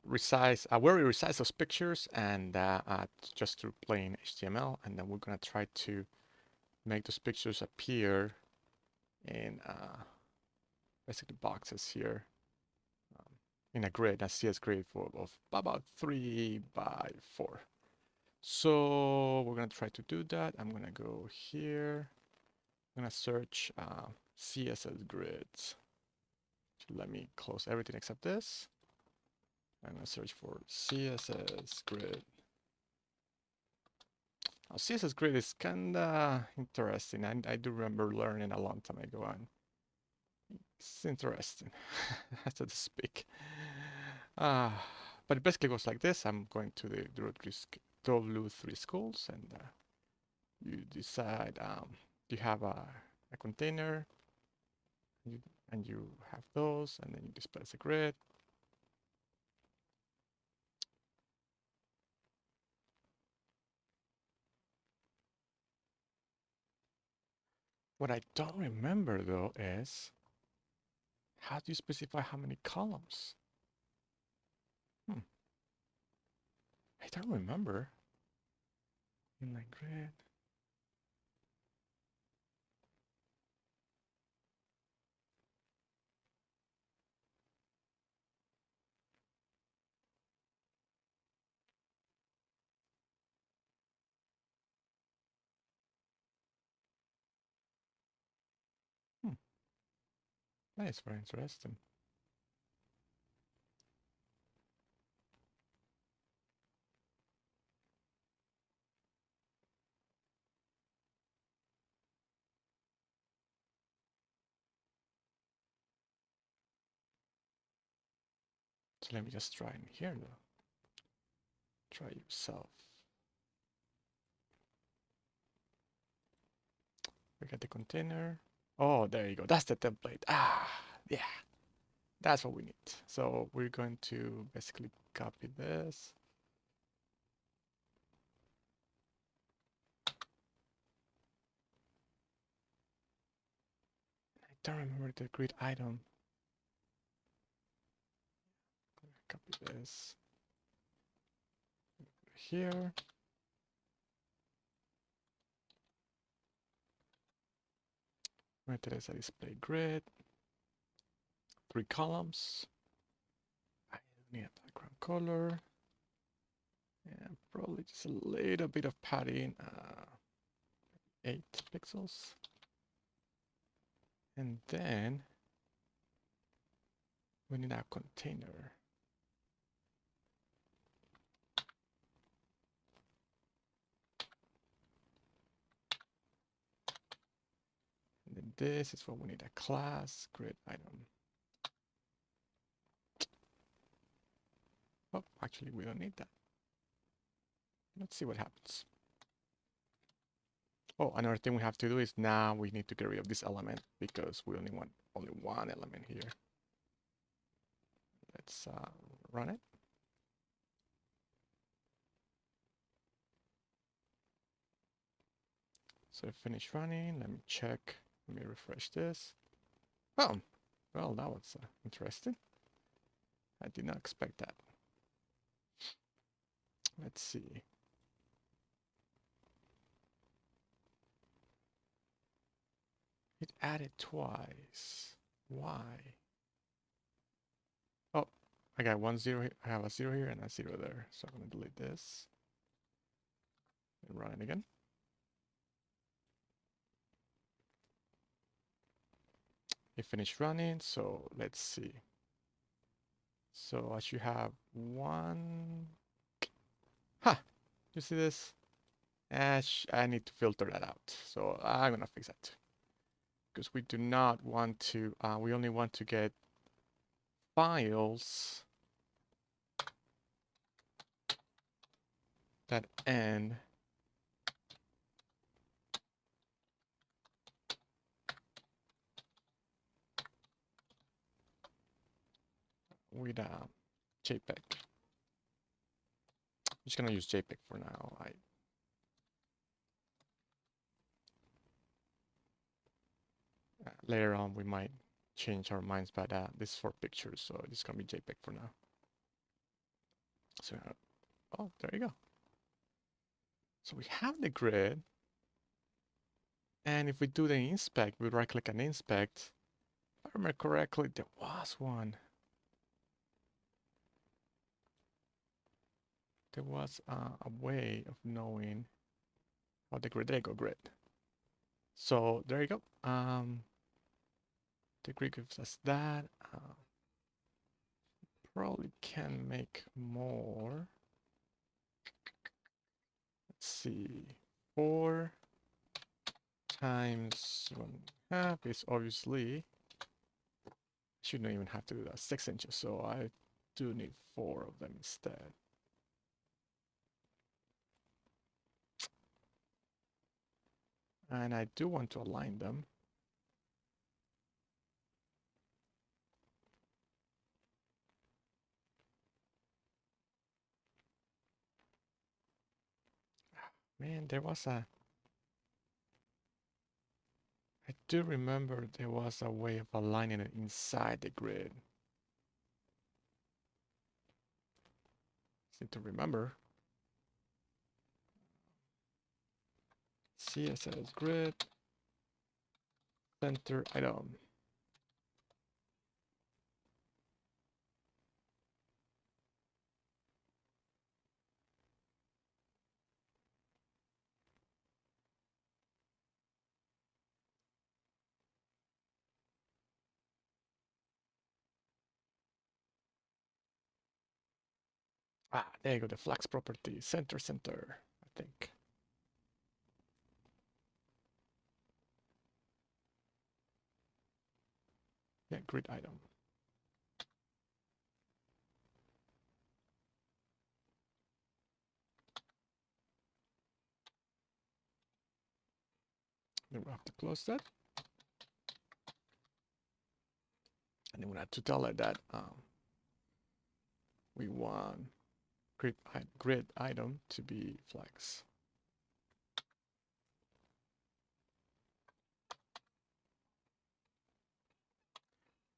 resize where we resize those pictures and just through plain HTML, and then we're gonna try to make those pictures appear in basically boxes here in a grid, a Css grid of about 3 by 4. So we're gonna try to do that. I'm gonna go here. I'm gonna search CSS grids. Let me close everything except this. I'm gonna search for CSS grid. Now, CSS grid is kinda interesting. I do remember learning a long time ago, and it's interesting, so to speak. But it basically goes like this. I'm going to the W3 schools, and you decide you have a container, and you have those, and then you display as a grid. What I don't remember though is how do you specify how many columns? I don't remember. Inline grid. That is very interesting. So let me just try in here though. Try yourself. We got the container. Oh, there you go. That's the template. Yeah. That's what we need. So we're going to basically copy this. I don't remember the grid item. Copy this here. Method is a display grid. 3 columns. I need a background color. And probably just a little bit of padding. 8 pixels. And then we need our container. And then this is what we need, a class grid item. Oh, actually, we don't need that. Let's see what happens. Oh, another thing we have to do is now we need to get rid of this element because we only want one element here. Let's run it. So finish running. Let me check. Let me refresh this. Oh, well, that was interesting. I did not expect that. Let's see. It added twice. Why? Oh, I got 1 0 here. I have a 0 here and a 0 there. So I'm going to delete this and run it again. It finished running. So let's see. So I should have 1. Ha! You see this? I need to filter that out. So I'm going to fix that. Because we do not want to, we only want to get files that end with JPEG. I'm just gonna use JPEG for now. Later on we might change our minds, but this is for pictures, so it's gonna be JPEG for now. So, oh, there you go. So we have the grid. And if we do the inspect, we right click on inspect. If I remember correctly, there was one. There was a way of knowing how the grid, there you go, grid. So there you go. The grid gives us that. Probably can make more. Let's see. 4 times 1/2 is obviously, shouldn't even have to do that, 6 inches. So I do need 4 of them instead. And I do want to align them. Man, there was a, I do remember there was a way of aligning it inside the grid. Just need to remember. CSS Grid, center item. Ah, there you go, the flex property, center, I think. Yeah, grid item. Then we'll have to close that. And then we'll have to tell it that we want grid item to be flex.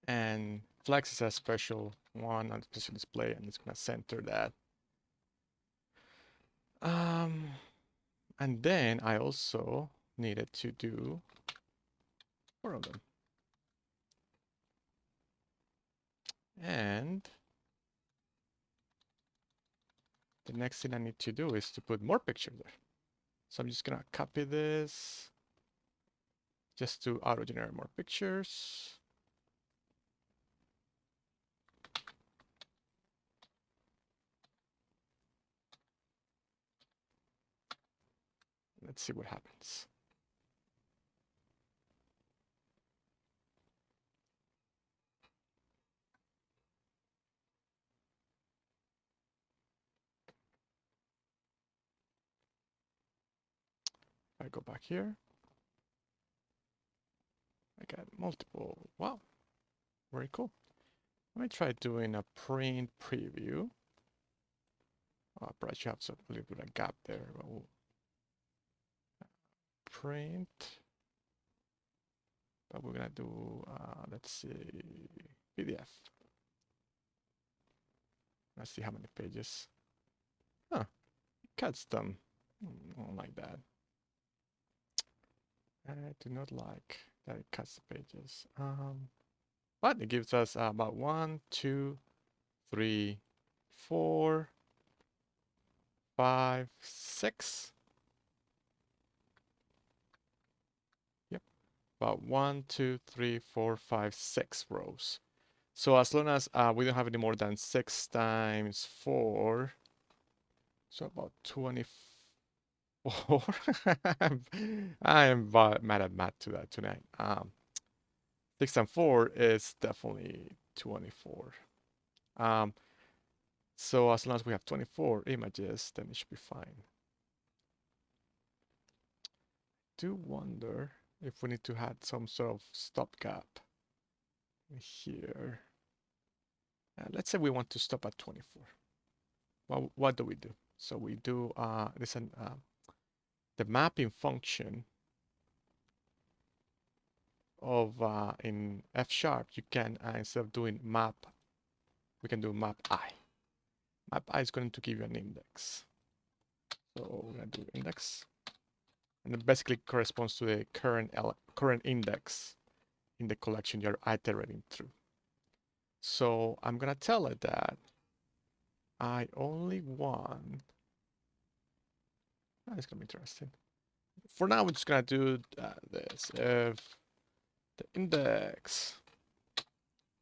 And flex is a special one on special display, and it's gonna center that. And then I also needed to do 4 of them. And the next thing I need to do is to put more pictures there. So I'm just gonna copy this just to auto-generate more pictures. Let's see what happens. If I go back here, I got multiple. Wow, very cool. Let me try doing a print preview. Perhaps you have a little bit of a gap there. We'll print, but we're gonna do, let's see, PDF. Let's see how many pages. Huh, it cuts them. I don't like that. I do not like that it cuts the pages. But it gives us about 1, 2, 3, 4, 5, 6. Yep, about 1, 2, 3, 4, 5, 6 rows. So as long as we don't have any more than 6 times 4, so about 24. I am mad at math to that tonight. 6 times 4 is definitely 24. So as long as we have 24 images, then it should be fine. Do wonder if we need to add some sort of stopgap here. Let's say we want to stop at 24. Well, what do we do? So we do the mapping function of in F# you can instead of doing map, we can do map I. map I is going to give you an index. So we're going to do index. And it basically corresponds to the current index in the collection you're iterating through. So I'm going to tell it that I only want... That's going to be interesting. For now, we're just going to do this. If the index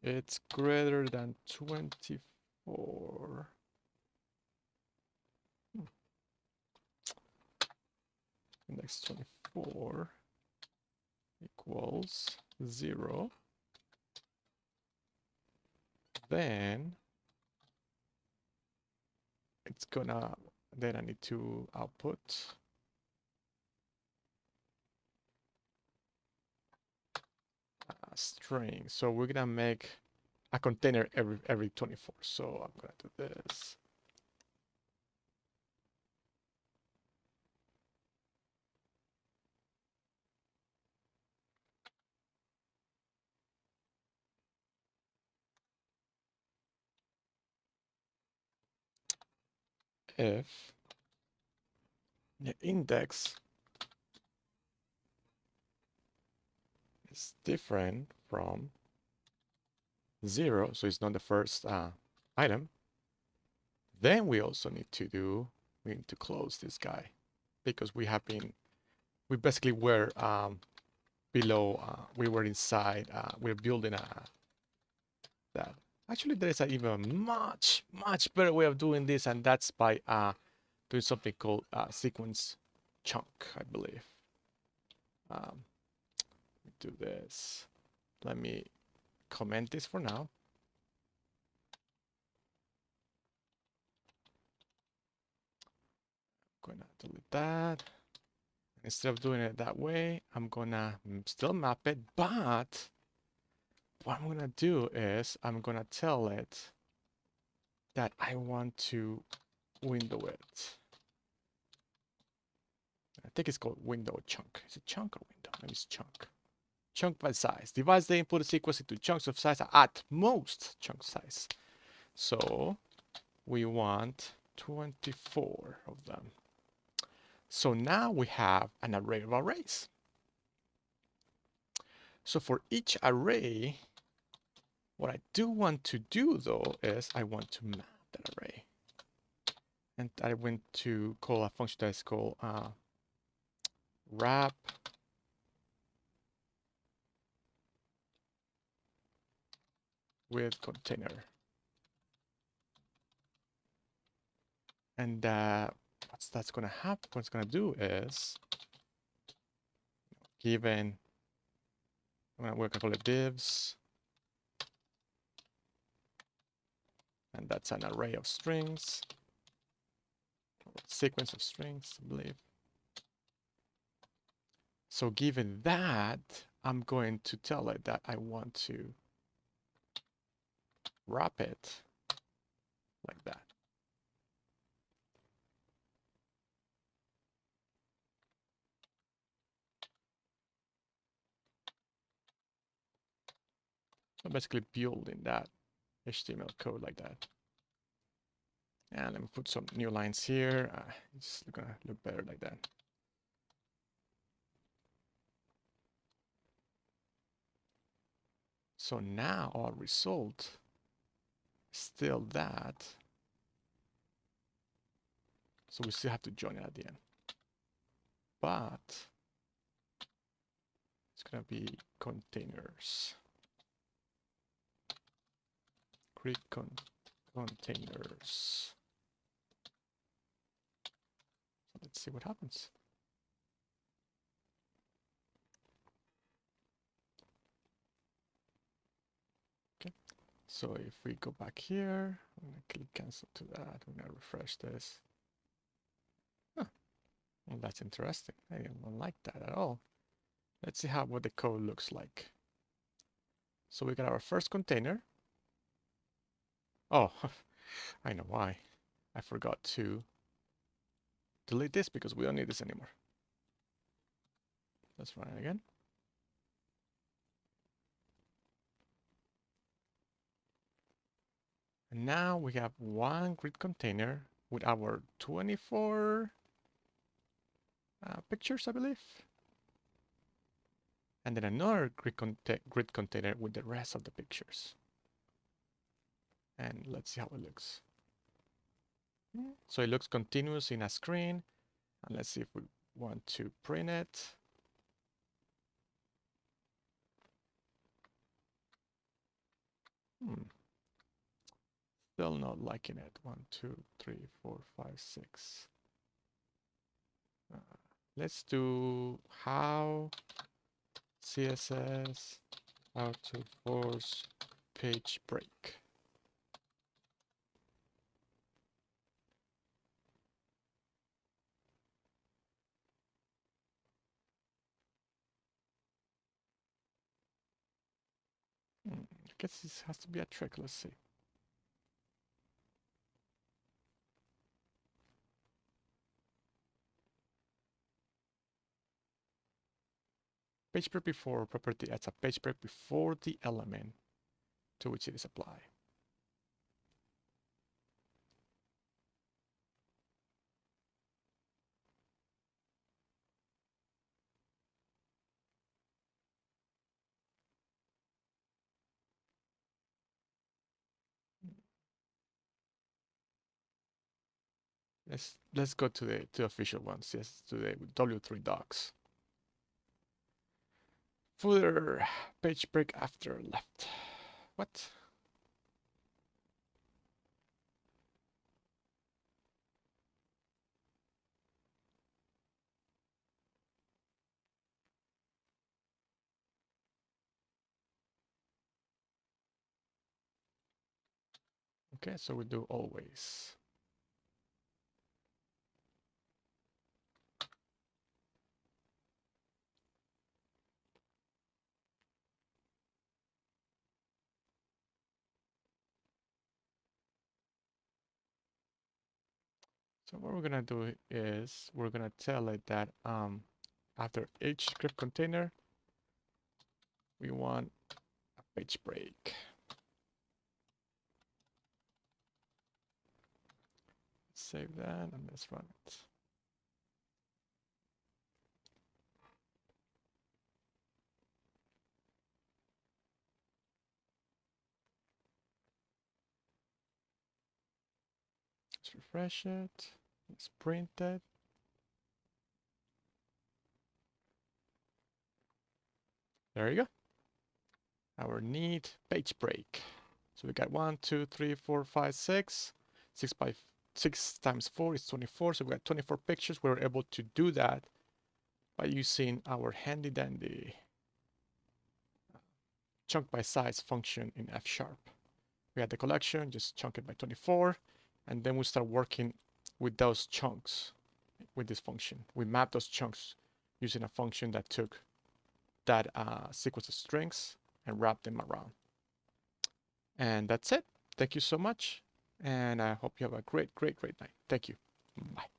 it's greater than 24. Index 24 equals 0. Then it's gonna, then I need to output a string. So we're gonna make a container every 24. So I'm gonna do this. If the index is different from 0, so it's not the first item, then we also need to close this guy, because we basically were below, we were inside, we're building that. Actually, there is an even much better way of doing this, and that's by doing something called sequence chunk, I believe. Do this. Let me comment this for now. I'm gonna delete that. Instead of doing it that way, I'm gonna still map it, but what I'm gonna do is I'm gonna tell it that I want to window it. I think it's called window chunk. Is it chunk or window? Maybe it's chunk. Chunk by size. Divides the input sequence into chunks of size at most chunk size. So we want 24 of them. So now we have an array of arrays. So for each array, what I do want to do though is I want to map that array. And I went to call a function that is called wrap with container. And what's that's gonna happen? What's gonna do is given, we're gonna call it divs, and that's an array of strings, sequence of strings, I believe. So given that, I'm going to tell it that I want to wrap it like that. So basically building that HTML code like that. And let me put some new lines here. It's gonna look better like that. So now our result is still that. So we still have to join it at the end. But it's gonna be containers. Create containers. So let's see what happens. Okay. So if we go back here, I'm gonna click cancel to that. I'm gonna refresh this. Huh. Well, that's interesting. I don't like that at all. Let's see what the code looks like. So we got our first container. Oh, I know why. I forgot to delete this because we don't need this anymore. Let's run it again. Now we have one grid container with our 24 pictures, I believe. And then another grid container with the rest of the pictures. And let's see how it looks. So it looks continuous in a screen. And let's see if we want to print it. Still not liking it. 1, 2, 3, 4, 5, 6. Let's do how CSS how to force page break. I guess this has to be a trick. Let's see. Page break before property adds a page break before the element to which it is applied. Let's go to the official ones. Yes, to the W3 docs. Footer page break after left. What? Okay, so we do always. So what we're gonna do is we're gonna tell it that after each script container, we want a page break. Save that and let's run it. Let's refresh it. Let's print it. There you go. Our neat page break. So we got 1, 2, 3, 4, 5, 6. 6 times 4 is 24. So we got 24 pictures. We were able to do that by using our handy dandy chunk by size function in F#. We had the collection, just chunk it by 24, and then we start working with those chunks with this function. We mapped those chunks using a function that took that sequence of strings and wrapped them around. And that's it. Thank you so much. And I hope you have a great night. Thank you. Bye.